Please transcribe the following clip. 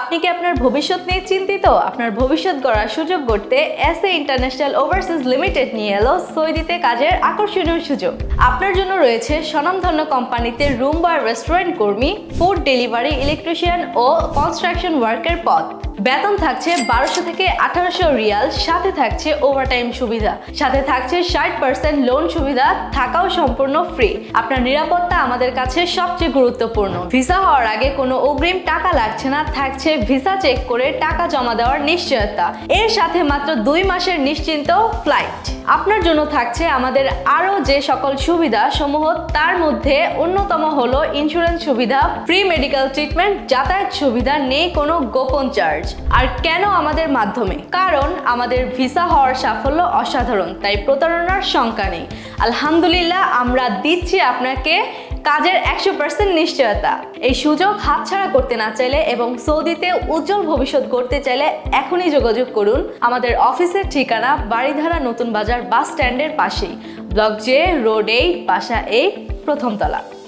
আপনি কি আপনার ভবিষ্যৎ নিয়ে চিন্তিত? আপনার ভবিষ্যৎ গড়ার সুযোগ গড়তে এসএ ইন্টারন্যাশনাল ওভারসিজ লিমিটেড নিয়ে এলো সৌদিতে কাজের আকর্ষণীয় সুযোগ। আপনার জন্য রয়েছে স্বনামধন্য কোম্পানিতে রুম বা রেস্টুরেন্ট কর্মী, ফুড ডেলিভারি, ইলেকট্রিশিয়ান ও কনস্ট্রাকশন ওয়ার্কের পদ। বেতন থাকছে 1200 থেকে 1800 রিয়াল, সাথে থাকছে ওভারটাইম সুবিধা, সাথে থাকছে 60% লোন সুবিধা, থাকাও সম্পূর্ণ ফ্রি। আপনার নিরাপত্তা আমাদের কাছে সবচেয়ে গুরুত্বপূর্ণ। ভিসা হওয়ার আগে কোনো অগ্রিম টাকা লাগছে না, থাকছে ভিসা চেক করে টাকা জমা দেওয়ার নিশ্চয়তা, এর সাথে মাত্র 2 মাসের নিশ্চিন্ত ফ্লাইট। আপনার জন্য থাকছে আমাদের আরও যে সকল সুবিধা সমূহ, তার মধ্যে অন্যতম হলো ইন্স্যুরেন্স সুবিধা, ফ্রি মেডিকেল ট্রিটমেন্ট, যাতায়াত সুবিধা, নেই কোনো গোপন চার্জ। আর কেন আমাদের মাধ্যমে? কারণ আমাদের ভিসা হওয়ার সাফল্য অসাধারণ, তাই প্রতারণার শঙ্কা নেই। আলহামদুলিল্লাহ, আমরা দিচ্ছি আপনাকে কাজের 100% নিশ্চয়তা। এই সুযোগ হাতছাড়া করতে না চাইলে এবং সৌদিতে উজ্জ্বল ভবিষ্যৎ গড়তে চাইলে এখনই যোগাযোগ করুন। আমাদের অফিসের ঠিকানা বাড়িধারা নতুন বাজার বাস স্ট্যান্ডের পাশেই, ব্লক জে, রোড 8, বাসা 8, প্রথম তলা।